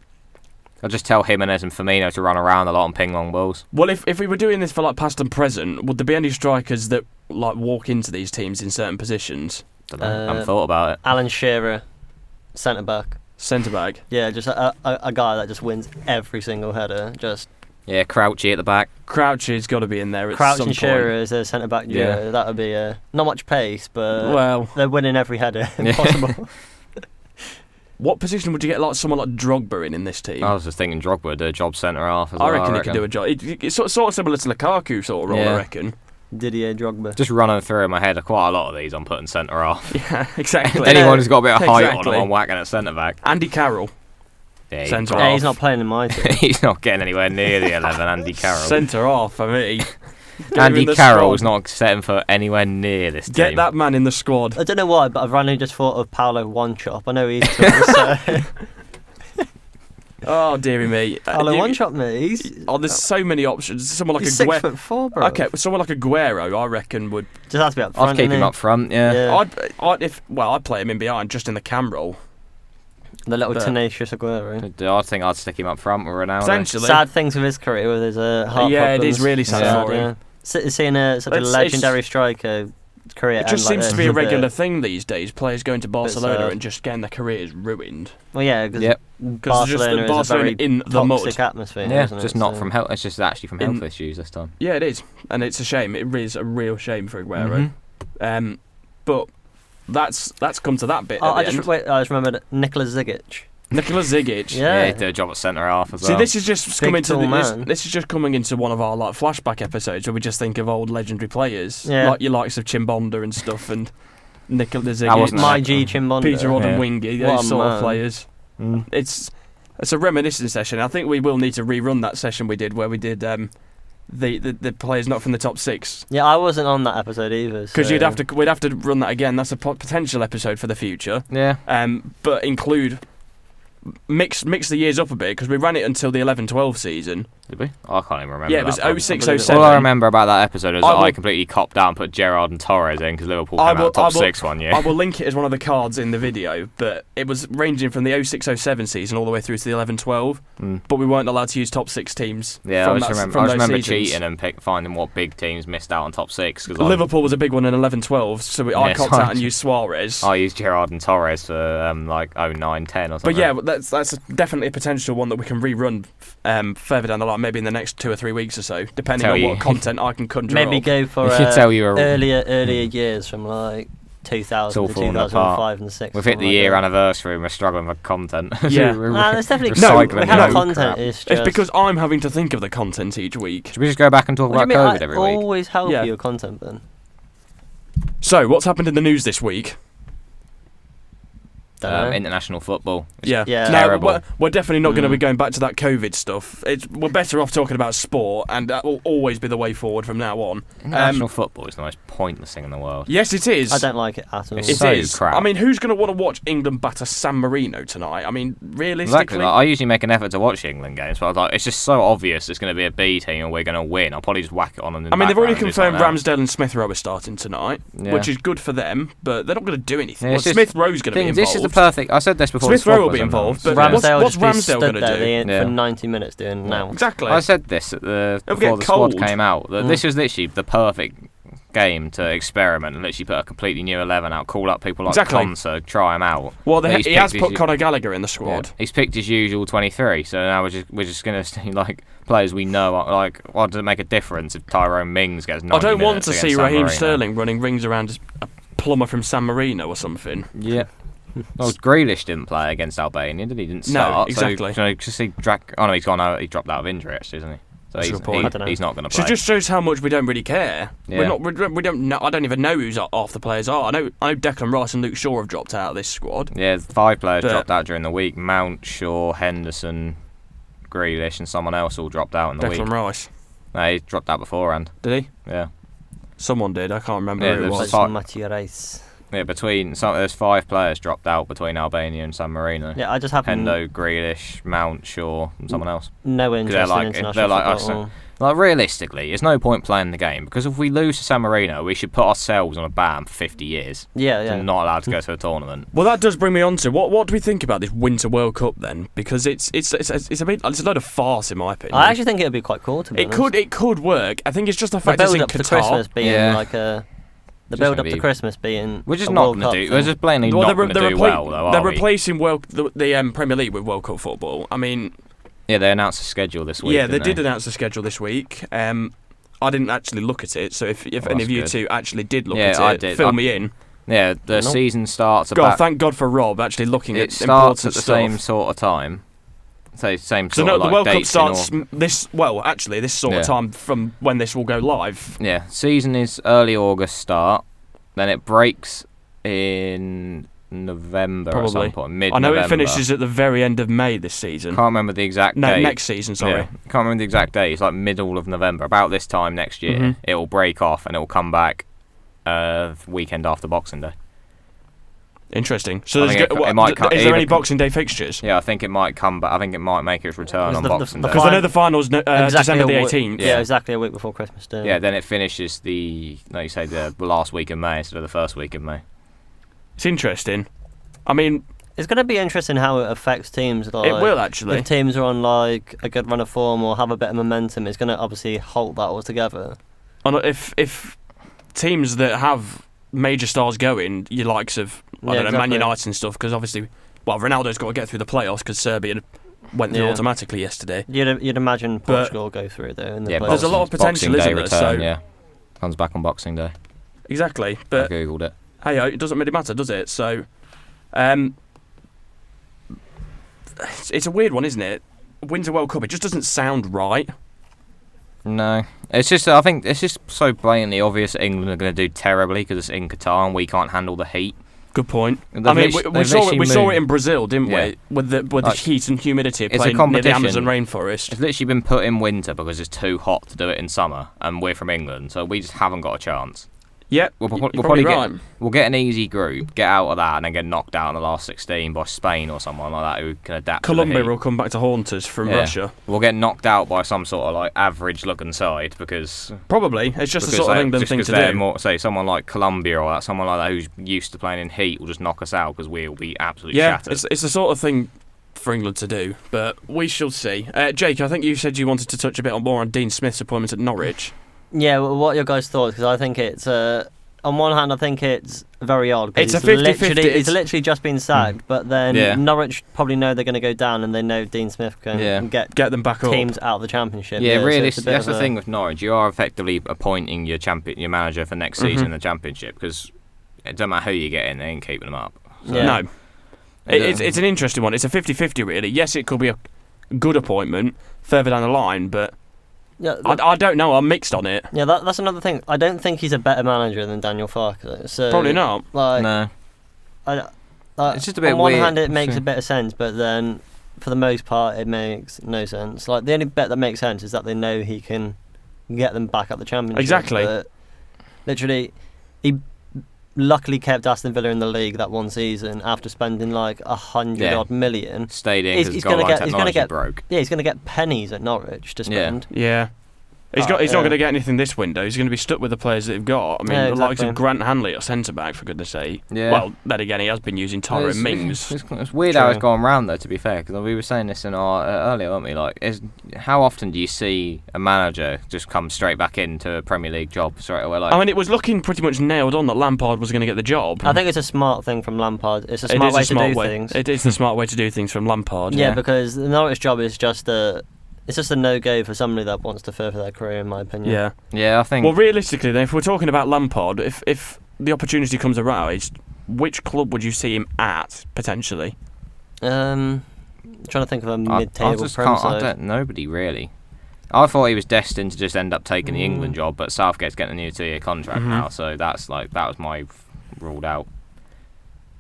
[SPEAKER 2] I'll just tell Jimenez and Firmino to run around a lot and ping long balls.
[SPEAKER 1] Well, if we were doing this for like past and present, would there be any strikers that like walk into these teams in certain positions?
[SPEAKER 2] Don't know. I haven't thought about it.
[SPEAKER 3] Alan Shearer, centre back.
[SPEAKER 1] Centre back.
[SPEAKER 3] Yeah, just a guy that just wins every single header.
[SPEAKER 2] Yeah, Crouchy at the back.
[SPEAKER 1] Crouchy's got to be in there at
[SPEAKER 3] Crouch
[SPEAKER 1] some
[SPEAKER 3] and
[SPEAKER 1] point.
[SPEAKER 3] Shearer as a centre back duo.
[SPEAKER 2] Yeah.
[SPEAKER 3] That would be not much pace, but they're winning every header possible.
[SPEAKER 1] What position would you get like someone like Drogba in this team?
[SPEAKER 2] I was just thinking Drogba would do a job centre half as well.
[SPEAKER 1] I reckon he could do a job. It's sort of similar to Lukaku sort of role, I reckon.
[SPEAKER 3] Didier Drogba.
[SPEAKER 2] Just running through in my head, quite a lot of these I'm putting centre half.
[SPEAKER 1] Yeah, exactly.
[SPEAKER 2] Anyone who's got a bit of height on them, I'm whacking at centre back.
[SPEAKER 1] Andy Carroll.
[SPEAKER 2] Yeah,
[SPEAKER 3] he's not playing in my team.
[SPEAKER 2] He's not getting anywhere near the 11, Andy Carroll.
[SPEAKER 1] Centre half for me.
[SPEAKER 2] Andy Carroll is not setting for anywhere near this team.
[SPEAKER 1] Get that man in the squad.
[SPEAKER 3] I don't know why, but I've randomly just thought of Paolo One-Chop. I know he's so.
[SPEAKER 1] Oh, dearie me.
[SPEAKER 3] Paolo One-Chop, mate.
[SPEAKER 1] There's so many options. Someone like
[SPEAKER 3] he's
[SPEAKER 1] Aguero.
[SPEAKER 3] 6'4", bro.
[SPEAKER 1] Okay, someone like Aguero, I reckon would.
[SPEAKER 3] Just has to be up front.
[SPEAKER 2] I'd keep him up front. Yeah.
[SPEAKER 1] I'd play him in behind, just in the cam role.
[SPEAKER 3] The little tenacious Aguero.
[SPEAKER 2] I think I'd stick him up front with Ronaldo.
[SPEAKER 1] Essentially.
[SPEAKER 3] Sad things with his career, with his heart problems.
[SPEAKER 1] It is really sad for him.
[SPEAKER 3] Seeing such a legendary striker career.
[SPEAKER 1] It just seems to be a regular thing these days. Players going to Barcelona and just getting their careers ruined.
[SPEAKER 3] Well, yeah, because Barcelona is a very
[SPEAKER 1] in the
[SPEAKER 3] toxic
[SPEAKER 1] mud.
[SPEAKER 3] atmosphere.
[SPEAKER 2] Yeah,
[SPEAKER 3] isn't
[SPEAKER 2] just
[SPEAKER 3] it?
[SPEAKER 2] not from health. It's just actually from health issues this time.
[SPEAKER 1] Yeah, it is, and it's a shame. It is a real shame for Aguero. But that's come to that bit.
[SPEAKER 3] I just remembered Nicolas Zigic.
[SPEAKER 1] Nicolas Zigic.
[SPEAKER 2] Yeah, he did a job at centre half as well.
[SPEAKER 1] See, this is just coming to this is just coming into one of our like flashback episodes where we just think of old legendary players, like your likes of Chimbonda and stuff, and Nicolas Zigic,
[SPEAKER 3] My G Chimbonda,
[SPEAKER 1] Peter Odemwingie, those sort of players.
[SPEAKER 2] Mm.
[SPEAKER 1] It's a reminiscence session. I think we will need to rerun that session we did where we did the players not from the top 6.
[SPEAKER 3] Yeah, I wasn't on that episode either.
[SPEAKER 1] Because we'd have to run that again. That's a potential episode for the future.
[SPEAKER 2] Yeah.
[SPEAKER 1] But include. Mix the years up a bit because we ran it until the 11-12 season.
[SPEAKER 2] Did we? I can't even remember.
[SPEAKER 1] Yeah, it was 06-07.
[SPEAKER 2] All I remember about that episode is that I completely copped out and put Gerrard and Torres in because Liverpool came out top 6 one year.
[SPEAKER 1] I will link it as one of the cards in the video, but it was ranging from the 06-07 season all the way through to the 11-12, but we weren't allowed to use top 6 teams.
[SPEAKER 2] Yeah, I just remember cheating and
[SPEAKER 1] finding
[SPEAKER 2] what big teams missed out on top 6.
[SPEAKER 1] Liverpool was a big one in 11-12, so I copped out and used Suarez.
[SPEAKER 2] I used Gerrard and Torres for like 09-10 or something.
[SPEAKER 1] But yeah, that's definitely a potential one that we can rerun further down the line, maybe in the next 2 or 3 weeks or so, depending on what content I can conjure
[SPEAKER 3] maybe
[SPEAKER 1] up.
[SPEAKER 3] Go for earlier years from like 2000 to 2005 and 6.
[SPEAKER 2] We've hit the year anniversary and we're struggling for content.
[SPEAKER 3] Yeah. There's definitely
[SPEAKER 2] recycling.
[SPEAKER 3] We have content. It's
[SPEAKER 1] because I'm having to think of the content each week.
[SPEAKER 2] Should we just go back and talk about COVID every week?
[SPEAKER 3] I always help you with content, Ben.
[SPEAKER 1] So, what's happened in the news this week?
[SPEAKER 2] International football.
[SPEAKER 1] Yeah.
[SPEAKER 2] Terrible.
[SPEAKER 1] No, we're definitely not going to be going back to that COVID stuff. We're better off talking about sport, and that will always be the way forward from now on.
[SPEAKER 2] International football is the most pointless thing in the world.
[SPEAKER 1] Yes, it is.
[SPEAKER 3] I don't like it at all.
[SPEAKER 2] It is crap.
[SPEAKER 1] I mean, who's going to want to watch England batter San Marino tonight? I mean, realistically,
[SPEAKER 2] exactly. I usually make an effort to watch the England games, but I was like, it's just so obvious it's going to be a B team and we're going to win. I'll probably just whack it on. And
[SPEAKER 1] they've already confirmed Ramsdale and Smith Rowe are starting tonight, which is good for them, but they're not going to do anything. Smith Rowe's going to be involved.
[SPEAKER 2] This is the perfect. I said this before.
[SPEAKER 1] Smith Rowe will be involved, but what's Ramsdale going to do?
[SPEAKER 3] For 90 minutes doing now.
[SPEAKER 1] Exactly.
[SPEAKER 2] I said this before the squad came out. That this was literally the perfect game to experiment and literally put a completely new 11 out, call up people like Konsa, try him out.
[SPEAKER 1] Well, he has put Conor Gallagher in the squad.
[SPEAKER 2] Yeah, he's picked his usual 23, so now we're just going to see like players we know. Like, what does it make a difference if Tyrone Mings gets 90
[SPEAKER 1] I don't want to see Raheem
[SPEAKER 2] Marino.
[SPEAKER 1] Sterling running rings around a plumber from San Marino or something.
[SPEAKER 2] Yeah. Well, Grealish didn't play against Albania, did he? He didn't start.
[SPEAKER 1] No, exactly.
[SPEAKER 2] So he's gone out. He dropped out of injury, actually, isn't he? So he's not going to play.
[SPEAKER 1] So it just shows how much we don't really care.
[SPEAKER 2] Yeah.
[SPEAKER 1] We don't know. I don't even know who's half the players are. I know Declan Rice and Luke Shaw have dropped out of this squad.
[SPEAKER 2] Yeah, 5 players dropped out during the week. Mount, Shaw, Henderson, Grealish, and someone else all dropped out in the week.
[SPEAKER 1] Declan Rice.
[SPEAKER 2] No, he dropped out beforehand.
[SPEAKER 1] Did he?
[SPEAKER 2] Yeah.
[SPEAKER 1] Someone did. I can't remember who it was.
[SPEAKER 3] Matthew Rice.
[SPEAKER 2] Yeah, there's 5 players dropped out between Albania and San Marino.
[SPEAKER 3] Yeah, I just happen
[SPEAKER 2] Hendo, Grealish, Mount, Shaw, and someone else.
[SPEAKER 3] No interest in international football.
[SPEAKER 2] Like, realistically, there's no point playing the game, because if we lose to San Marino, we should put ourselves on a ban for 50 years.
[SPEAKER 3] Yeah.
[SPEAKER 2] And not allowed to go to a tournament.
[SPEAKER 1] Well, that does bring me on to what do we think about this Winter World Cup then? Because it's a load of farce in my opinion.
[SPEAKER 3] I actually think it would be quite cool to be honest.
[SPEAKER 1] It could work. I think it's just the fact it's in Qatar.
[SPEAKER 3] To Christmas being like a. The build up to Christmas being.
[SPEAKER 2] We're just not going to do. We're just plainly not going to do well, though.
[SPEAKER 1] They're replacing the Premier League with World Cup football. I mean.
[SPEAKER 2] Yeah, they announced the schedule this week.
[SPEAKER 1] Yeah, they did announce the schedule this week. I didn't actually look at it, so if any of you two actually did look at it, fill me in.
[SPEAKER 2] Yeah, the season starts.
[SPEAKER 1] Thank God for Rob actually looking at
[SPEAKER 2] it.
[SPEAKER 1] Important
[SPEAKER 2] starts at the
[SPEAKER 1] stuff.
[SPEAKER 2] Same sort of time. So same sort
[SPEAKER 1] of
[SPEAKER 2] like
[SPEAKER 1] the World Cup
[SPEAKER 2] dates
[SPEAKER 1] starts this sort of time from when this will go live.
[SPEAKER 2] Yeah, season is early August start. Then it breaks in November
[SPEAKER 1] Probably.
[SPEAKER 2] At some point, mid-November.
[SPEAKER 1] I know it finishes at the very end of May this season.
[SPEAKER 2] Can't remember the exact date.
[SPEAKER 1] Next season, sorry.
[SPEAKER 2] Yeah, can't remember the exact date. It's like middle of November. About this time next year, it will break off and it will come back weekend after Boxing Day.
[SPEAKER 1] Interesting. So is there any Boxing Day fixtures?
[SPEAKER 2] Yeah, I think it might come back. I think it might make its return on Boxing Day.
[SPEAKER 1] Because I know the final's December the 18th.
[SPEAKER 3] Yeah, exactly a week before Christmas Day.
[SPEAKER 2] Yeah, then it finishes the last week of May instead of the first week of May.
[SPEAKER 1] It's interesting. I mean,
[SPEAKER 3] it's going to be interesting how it affects teams. Like,
[SPEAKER 1] it will actually.
[SPEAKER 3] If teams are on like a good run of form or have a bit of momentum, it's going to obviously halt that altogether.
[SPEAKER 1] And if teams that have major stars going, your likes of Man United and stuff, because obviously, Ronaldo's got to get through the playoffs because Serbia went through automatically yesterday.
[SPEAKER 3] You'd imagine Portugal will go through though.
[SPEAKER 1] There's a lot of potential, isn't there?
[SPEAKER 2] So comes back on Boxing Day.
[SPEAKER 1] Exactly, but
[SPEAKER 2] I googled it.
[SPEAKER 1] Hey, it doesn't really matter, does it? So, it's a weird one, isn't it? Winter World Cup, it just doesn't sound right.
[SPEAKER 2] No, it's just. I think it's just so blatantly obvious that England are going to do terribly because it's in Qatar and we can't handle the heat.
[SPEAKER 1] Good point. I mean, we saw it in Brazil, didn't we? With the heat and humidity playing near the Amazon rainforest.
[SPEAKER 2] It's literally been put in winter because it's too hot to do it in summer, and we're from England, so we just haven't got a chance.
[SPEAKER 1] Yep,
[SPEAKER 2] we'll probably get an easy group, get out of that, and then get knocked out in the last 16 by Spain or someone like that who can adapt.
[SPEAKER 1] Colombia will come back to haunt us from Russia.
[SPEAKER 2] We'll get knocked out by some sort of like average-looking side because
[SPEAKER 1] probably it's just the sort of England thing to do.
[SPEAKER 2] More, say someone like Colombia or someone like that who's used to playing in heat will just knock us out because we'll be absolutely shattered.
[SPEAKER 1] It's the sort of thing for England to do, but we shall see. Jake, I think you said you wanted to touch a bit more on Dean Smith's appointment at Norwich.
[SPEAKER 3] Yeah, well, what are your guys' thoughts? Because I think it's on one hand, I think it's very odd.
[SPEAKER 1] It's a 50-50.
[SPEAKER 3] He's literally just been sacked, but then Norwich probably know they're going to go down, and they know Dean Smith can get
[SPEAKER 1] them back up.
[SPEAKER 3] Teams out of the Championship.
[SPEAKER 2] Yeah, really. So that's the thing with Norwich. You are effectively appointing your manager for next season in the Championship because it doesn't matter who you get in, they ain't keeping them up.
[SPEAKER 1] So. Yeah. No, it's an interesting one. It's a 50-50 really. Yes, it could be a good appointment further down the line, but. Yeah, I don't know. I'm mixed on it.
[SPEAKER 3] Yeah, that's another thing. I don't think he's a better manager than Daniel Farke. So
[SPEAKER 1] probably not.
[SPEAKER 2] No.
[SPEAKER 3] It's just a bit weird. On one hand, it makes a bit of sense, but then for the most part, it makes no sense. Like the only bit that makes sense is that they know he can get them back up the Championship.
[SPEAKER 1] Exactly.
[SPEAKER 3] But literally, he luckily kept Aston Villa in the league that one season after spending like 100 odd million.
[SPEAKER 2] Stayed in because technology broke.
[SPEAKER 3] Yeah, he's going to get pennies at Norwich to spend.
[SPEAKER 1] Yeah. He's not going to get anything this window. He's going to be stuck with the players that they've got. I mean, the likes of Grant Hanley at centre back, for goodness sake. Yeah. Well, then again, he has been using Tyrone Mings.
[SPEAKER 2] It's weird how it's gone round, though. To be fair, because we were saying this in our earlier, weren't we? Like, how often do you see a manager just come straight back into a Premier League job straight away? Like,
[SPEAKER 1] I mean, it was looking pretty much nailed on that Lampard was going to get the job.
[SPEAKER 3] I think it's a smart thing from Lampard. It's a smart way to do things.
[SPEAKER 1] It is the smart way to do things from Lampard.
[SPEAKER 3] Yeah, because the Norwich job is just It's just a no-go for somebody that wants to further their career, in my opinion.
[SPEAKER 2] Yeah, I think.
[SPEAKER 1] Well, realistically, then, if we're talking about Lampard, if the opportunity comes around, which club would you see him at potentially?
[SPEAKER 3] Trying to think of a mid-table Prem side.
[SPEAKER 2] Nobody really. I thought he was destined to just end up taking the England job, but Southgate's getting a new 2-year contract now, so that was my ruled out.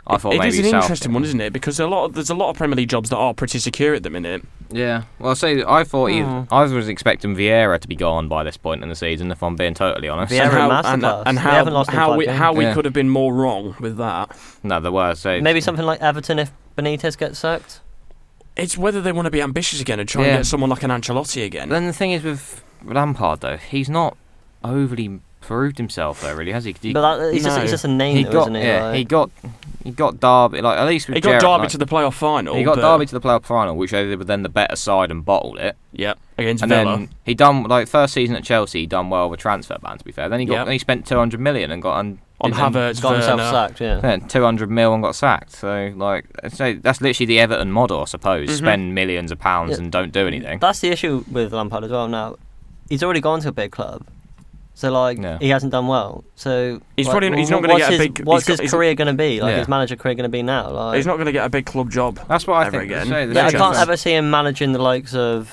[SPEAKER 2] I thought maybe
[SPEAKER 1] it is an
[SPEAKER 2] Southgate.
[SPEAKER 1] Interesting one, isn't it? Because there's a lot of Premier League jobs that are pretty secure at the minute.
[SPEAKER 2] Yeah. Well, I thought I was expecting Vieira to be gone by this point in the season, if I'm being totally honest.
[SPEAKER 3] Vieira
[SPEAKER 1] how we could have been more wrong with that.
[SPEAKER 2] No, there were. So
[SPEAKER 3] maybe something like Everton if Benitez gets sacked.
[SPEAKER 1] It's whether they want to be ambitious again and try and get someone like an Ancelotti again.
[SPEAKER 2] Then the thing is with Lampard, though, he's not overly proved himself, though, really, has he?
[SPEAKER 3] He's just a name, isn't he?
[SPEAKER 2] Yeah, he got Derby, like at least with
[SPEAKER 1] Gerrard,
[SPEAKER 2] Gerrard,
[SPEAKER 1] to the playoff final.
[SPEAKER 2] He got Derby to the playoff final, which they were then the better side and bottled it.
[SPEAKER 1] Yeah, against
[SPEAKER 2] and
[SPEAKER 1] Villa.
[SPEAKER 2] Then he done first season at Chelsea. He done well with transfer ban. To be fair, then he spent 200 million and got
[SPEAKER 1] on Havertz,
[SPEAKER 3] got himself sacked. Yeah,
[SPEAKER 2] 200 mil and got sacked. So that's literally the Everton model, I suppose. Spend millions of pounds and don't do anything.
[SPEAKER 3] That's the issue with Lampard as well. Now he's already gone to a big club. So he hasn't done well. So
[SPEAKER 1] he's not going to get a big.
[SPEAKER 3] What's his career going to be? His manager career going to be now?
[SPEAKER 1] He's not going to get a big club job.
[SPEAKER 2] That's what I think.
[SPEAKER 1] Again.
[SPEAKER 3] I can't ever see him managing the likes of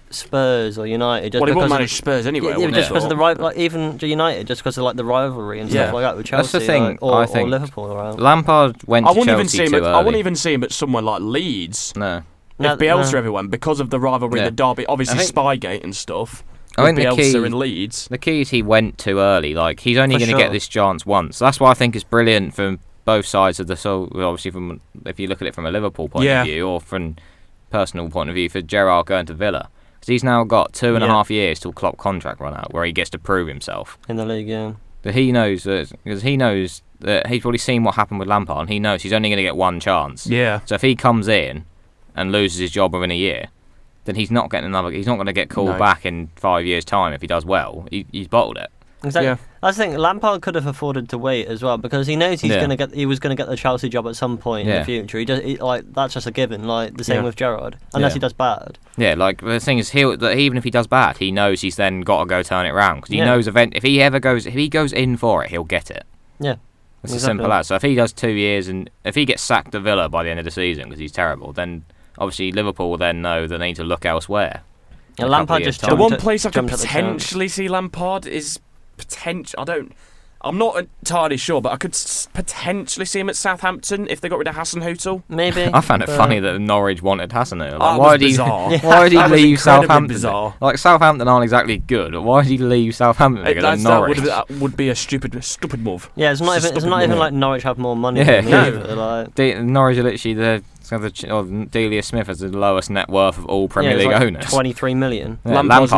[SPEAKER 3] Spurs or United.
[SPEAKER 1] He won't manage Spurs anyway.
[SPEAKER 3] Just because of the even United, just because of the rivalry and stuff like that with Chelsea.
[SPEAKER 2] That's the thing.
[SPEAKER 3] Or Liverpool around.
[SPEAKER 2] Lampard went to Chelsea too early.
[SPEAKER 1] I wouldn't even see him at somewhere like Leeds.
[SPEAKER 2] No.
[SPEAKER 1] If Bielsa ever went, because of the rivalry, the derby, obviously Spygate and stuff.
[SPEAKER 2] I think
[SPEAKER 1] the
[SPEAKER 2] key is he went too early. He's only going to get this chance once. That's why I think it's brilliant from both sides of the obviously from if you look at it from a Liverpool point of view or from personal point of view for Gerrard going to Villa. Because he's now got 2.5 years till Klopp contract run out where he gets to prove himself.
[SPEAKER 3] In the league, yeah.
[SPEAKER 2] But he knows because he knows that he's probably seen what happened with Lampard and he knows he's only going to get one chance.
[SPEAKER 1] Yeah.
[SPEAKER 2] So if he comes in and loses his job within a year, then he's not getting another. He's not going to get called back in 5 years' time if he does well. He's bottled it.
[SPEAKER 3] Exactly. Yeah. I think Lampard could have afforded to wait as well because he knows he was going to get the Chelsea job at some point in the future. That's just a given. The same with Gerrard, unless he does bad.
[SPEAKER 2] Yeah, the thing is, even if he does bad, he knows he's then got to go turn it around because he knows if he goes in for it, he'll get it.
[SPEAKER 3] Yeah.
[SPEAKER 2] It's as simple as. So if he does 2 years and if he gets sacked at Villa by the end of the season because he's terrible, then obviously Liverpool will then know that they need to look elsewhere.
[SPEAKER 3] Yeah, Lampard just
[SPEAKER 1] the one place I could potentially see Lampard is I'm not entirely sure, but I could potentially see him at Southampton if they got rid of Hasenhüttl.
[SPEAKER 3] Maybe.
[SPEAKER 2] I found it funny that Norwich wanted Hasenhüttl.
[SPEAKER 1] Why did
[SPEAKER 2] he leave Southampton?
[SPEAKER 1] Bizarre.
[SPEAKER 2] Southampton aren't exactly good. Why did he leave Southampton to go to Norwich?
[SPEAKER 1] That would be a stupid move.
[SPEAKER 3] Yeah, it's not even like Norwich have more money.
[SPEAKER 2] Norwich are literally Delia Smith has the lowest net worth of all Premier League owners.
[SPEAKER 3] 23 million.
[SPEAKER 2] Yeah,
[SPEAKER 1] Lampard's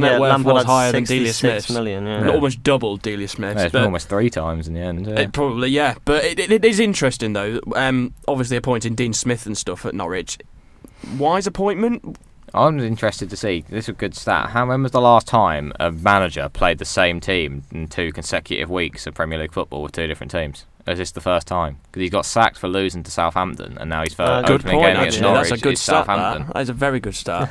[SPEAKER 1] net worth was higher than Delia Smith's.
[SPEAKER 3] 66 million,
[SPEAKER 1] almost double Delia Smith's.
[SPEAKER 2] It's almost 3 times in the end. Yeah.
[SPEAKER 1] It probably, But it is interesting, though. Obviously appointing Dean Smith and stuff at Norwich. Wise appointment?
[SPEAKER 2] I'm interested to see. This is a good stat. When was the last time a manager played the same team in 2 consecutive weeks of Premier League football with 2 different teams? Or is this the first time? Because he's got sacked for losing to Southampton, and now he's
[SPEAKER 1] good point,
[SPEAKER 2] again against Norwich.
[SPEAKER 1] That's a good stat.
[SPEAKER 2] Southampton.
[SPEAKER 1] That is a very good stat.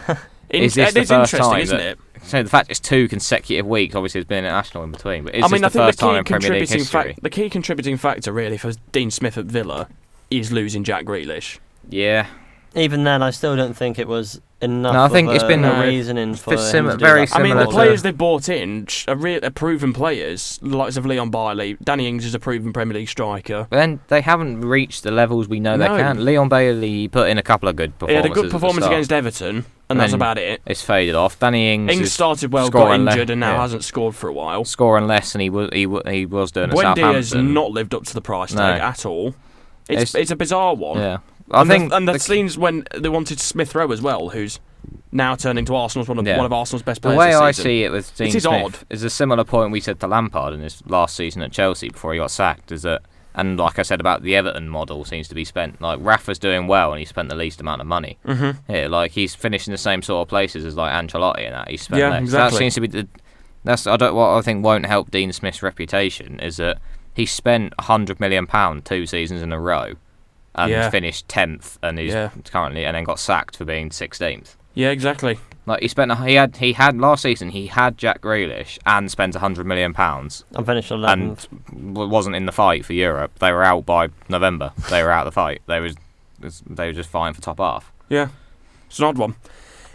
[SPEAKER 2] Is this the first time,
[SPEAKER 1] isn't it?
[SPEAKER 2] So the fact it's 2 consecutive weeks, obviously, there's been an international in between. But is this the first time in Premier League history?
[SPEAKER 1] The key contributing factor, really, for Dean Smith at Villa is losing Jack Grealish.
[SPEAKER 2] Yeah.
[SPEAKER 3] Even then, I still don't think it was enough.
[SPEAKER 2] No, I think it's been
[SPEAKER 3] a reasoning for
[SPEAKER 2] very similar.
[SPEAKER 1] I mean, the players they bought in are proven players, the likes of Leon Bailey. Danny Ings is a proven Premier League striker.
[SPEAKER 2] But then they haven't reached the levels we know they can. Leon Bailey put in a couple of good performances.
[SPEAKER 1] He had a good performance against Everton, and that's about it.
[SPEAKER 2] It's faded off. Danny Ings
[SPEAKER 1] started well, got injured, and now hasn't scored for a while.
[SPEAKER 2] Scoring less than he was doing at Southampton.
[SPEAKER 1] Buendia has not lived up to the price tag at all. It's a bizarre one.
[SPEAKER 2] Yeah.
[SPEAKER 1] The scenes when they wanted Smith Rowe as well, who's now turning to Arsenal as one of Arsenal's best players.
[SPEAKER 2] The way
[SPEAKER 1] this
[SPEAKER 2] I
[SPEAKER 1] season.
[SPEAKER 2] see it with Dean Smith is a similar point we said to Lampard in his last season at Chelsea before he got sacked. Is that, and like I said about the Everton model, seems to be spent like Rafa's doing well and he spent the least amount of money.
[SPEAKER 1] Mm-hmm.
[SPEAKER 2] Yeah, he's finished in the same sort of places as Ancelotti and that. He's spent less.
[SPEAKER 1] Exactly.
[SPEAKER 2] So that seems to be what I think won't help Dean Smith's reputation is that he spent £100 million 2 seasons in a row. And finished 10th and he's currently and then got sacked for being 16th.
[SPEAKER 1] Yeah, exactly.
[SPEAKER 2] Like he had last season. He had Jack Grealish and spent £100 million.
[SPEAKER 3] I'm finished 11th.
[SPEAKER 2] And wasn't in the fight for Europe. They were out by November. They were out of the fight. They were just fighting for top half.
[SPEAKER 1] Yeah, it's an odd one.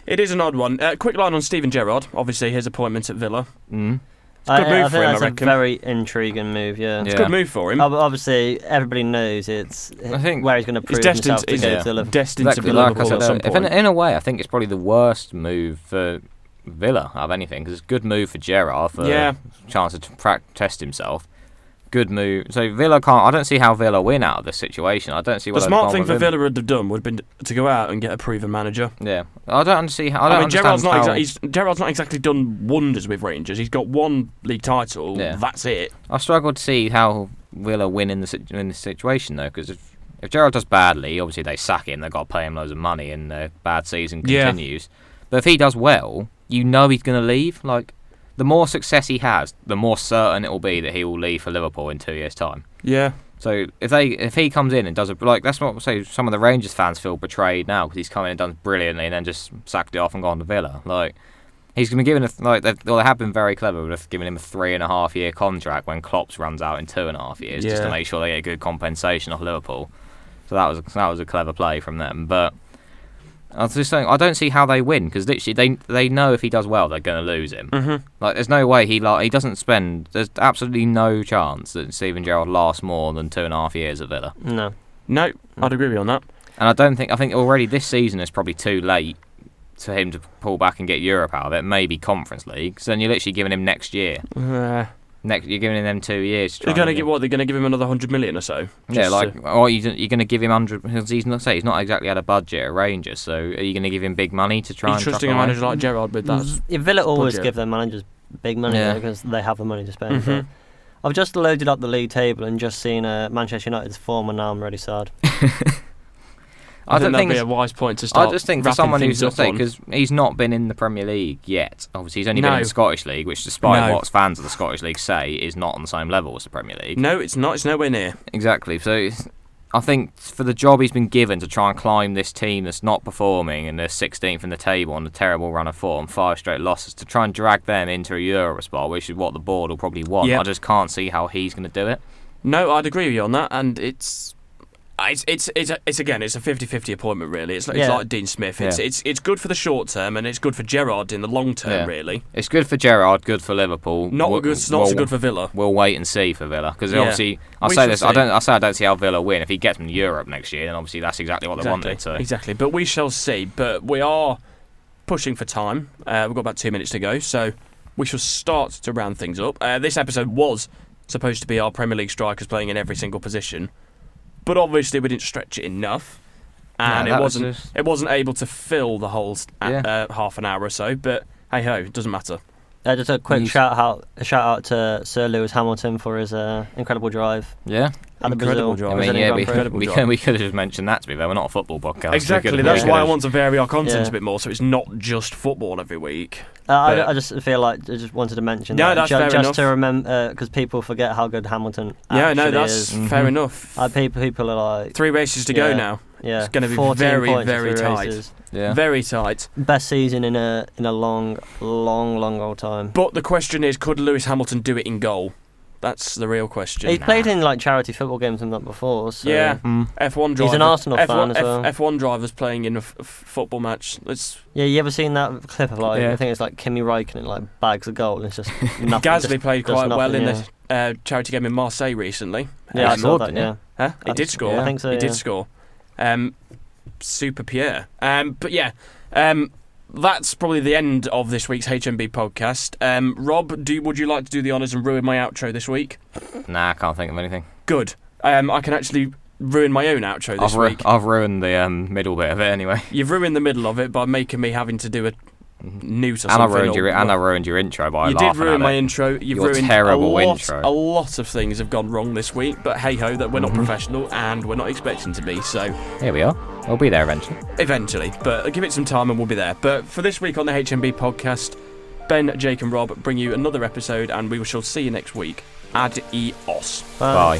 [SPEAKER 1] It is an odd one. Quick line on Steven Gerrard. Obviously, his appointment at Villa. It's a good move for him, I reckon.
[SPEAKER 3] That's a very intriguing move, yeah.
[SPEAKER 1] It's a good move for him.
[SPEAKER 3] Obviously, everybody knows where he's going to prove himself to go to Liverpool.
[SPEAKER 1] Destined to be Liverpool at some point.
[SPEAKER 2] In a way, I think it's probably the worst move for Villa out of anything, because it's a good move for Gerrard for a chance to test himself. Good move. So Villa can't. I don't see how Villa win out of this situation. I don't see what
[SPEAKER 1] the smart thing for Villa would have done would have been to go out and get a proven manager.
[SPEAKER 2] Yeah, I don't see how. I mean,
[SPEAKER 1] Gerrard's not exactly done wonders with Rangers. He's got one league title. Yeah. That's it.
[SPEAKER 2] I struggle to see how Villa win in this situation though, because if Gerrard does badly, obviously they sack him. They've got to pay him loads of money, and the bad season continues. But if he does well, he's going to leave. Like, the more success he has, the more certain it will be that he will leave for Liverpool in 2 years' time.
[SPEAKER 1] Yeah.
[SPEAKER 2] So if he comes in and does that's what some of the Rangers fans feel betrayed now, because he's come in and done brilliantly and then just sacked it off and gone to Villa. Like, he's going to be given they have been very clever with giving him a 3.5-year contract when Klopp's runs out in 2.5 years, just to make sure they get good compensation off Liverpool. So that was a clever play from them, but. I was just saying, I don't see how they win, because literally they know if he does well, they're going to lose him.
[SPEAKER 1] Mm-hmm.
[SPEAKER 2] Like, there's no way he doesn't spend. There's absolutely no chance that Steven Gerrard lasts more than 2.5 years at Villa.
[SPEAKER 3] No,
[SPEAKER 1] I'd agree with you on that.
[SPEAKER 2] And I think already this season is probably too late for him to pull back and get Europe out of it. Maybe Conference League. So then you're literally giving him next year. You're giving him them 2 years.
[SPEAKER 1] They're going to give what? They're going to give him another 100 million or so.
[SPEAKER 2] Yeah, or you're going to give him 100. Because he's not exactly had a budget at Rangers. So are you going to give him big money to try? He's
[SPEAKER 1] trusting a manager like Gerrard with that.
[SPEAKER 3] Villa always give their managers big money because they have the money to spend. Mm-hmm. I've just loaded up the league table and just seen Manchester United's form, and now I'm really sad.
[SPEAKER 1] I don't think that'd be a wise point to start.
[SPEAKER 2] I just think for someone who's because he's not been in the Premier League yet. Obviously, he's only been in the Scottish League, which, despite what fans of the Scottish League say, is not on the same level as the Premier League.
[SPEAKER 1] No, it's not. It's nowhere near.
[SPEAKER 2] Exactly. So I think for the job he's been given to try and climb this team that's not performing and they're 16th in the table on a terrible run of form, 5 straight losses, to try and drag them into a Euro spot, which is what the board will probably want. Yep. I just can't see how he's going to do it.
[SPEAKER 1] No, I'd agree with you on that, and it's a 50-50 appointment, really. It's like Dean Smith. It's good for the short term, and it's good for Gerrard in the long term, really.
[SPEAKER 2] It's good for Gerrard, good for Liverpool.
[SPEAKER 1] Not so good for Villa.
[SPEAKER 2] We'll wait and see for Villa, because obviously I don't see how Villa win. If he gets them to Europe next year, then obviously that's exactly what they wanted. So.
[SPEAKER 1] Exactly, but we shall see. But we are pushing for time. We've got about 2 minutes to go, so we shall start to round things up. This episode was supposed to be our Premier League strikers playing in every single position. But obviously we didn't stretch it enough, and it wasn't able to fill the whole half an hour or so. But hey ho, it doesn't matter.
[SPEAKER 3] Just a quick shout out to Sir Lewis Hamilton for his incredible drive.
[SPEAKER 2] Yeah,
[SPEAKER 1] incredible drive.
[SPEAKER 2] We could have just mentioned that. To be fair, we're not a football podcast.
[SPEAKER 1] Exactly. That's why I want to vary our content a bit more, so it's not just football every week.
[SPEAKER 3] I just feel like I just wanted to mention that.
[SPEAKER 1] That's fair enough.
[SPEAKER 3] To remember, because people forget how good Hamilton
[SPEAKER 1] that's fair enough.
[SPEAKER 3] People are like
[SPEAKER 1] 3 races to go now.
[SPEAKER 3] Yeah,
[SPEAKER 1] it's going to be very, very tight.
[SPEAKER 3] Races.
[SPEAKER 2] Yeah,
[SPEAKER 1] very tight.
[SPEAKER 3] Best season in a long old time.
[SPEAKER 1] But the question is, could Lewis Hamilton do it in goal? That's the real question.
[SPEAKER 3] He's played in like charity football games and that before. So.
[SPEAKER 1] Yeah, F1 driver.
[SPEAKER 3] He's an Arsenal fan as well.
[SPEAKER 1] F1 drivers playing in a football match.
[SPEAKER 3] You ever seen that clip of I think it's like Kimi Räikkönen like bags a goal and it's just nothing.
[SPEAKER 1] Gasly played quite well in the charity game in Marseille recently.
[SPEAKER 3] Yeah, I saw that. Yeah,
[SPEAKER 1] he did score.
[SPEAKER 3] Yeah, I think so.
[SPEAKER 1] He did score. Super Pierre. That's probably the end of this week's HMB podcast. Rob, would you like to do the honours and ruin my outro this week?
[SPEAKER 2] Nah, I can't think of anything.
[SPEAKER 1] Good. I can actually ruin my own outro this week.
[SPEAKER 2] I've ruined the middle bit of it anyway.
[SPEAKER 1] You've ruined the middle of it by making me having to do a news or
[SPEAKER 2] something.
[SPEAKER 1] I
[SPEAKER 2] ruined your intro by laughing at it.
[SPEAKER 1] You did ruin my intro. You've ruined
[SPEAKER 2] terrible intro.
[SPEAKER 1] A lot of things have gone wrong this week, but hey ho, that we're not professional and we're not expecting to be. So
[SPEAKER 2] here we are. We'll be there eventually.
[SPEAKER 1] Eventually, but give it some time and we'll be there. But for this week on the HMB podcast, Ben, Jake, and Rob bring you another episode, and we shall see you next week. Adios.
[SPEAKER 2] Bye.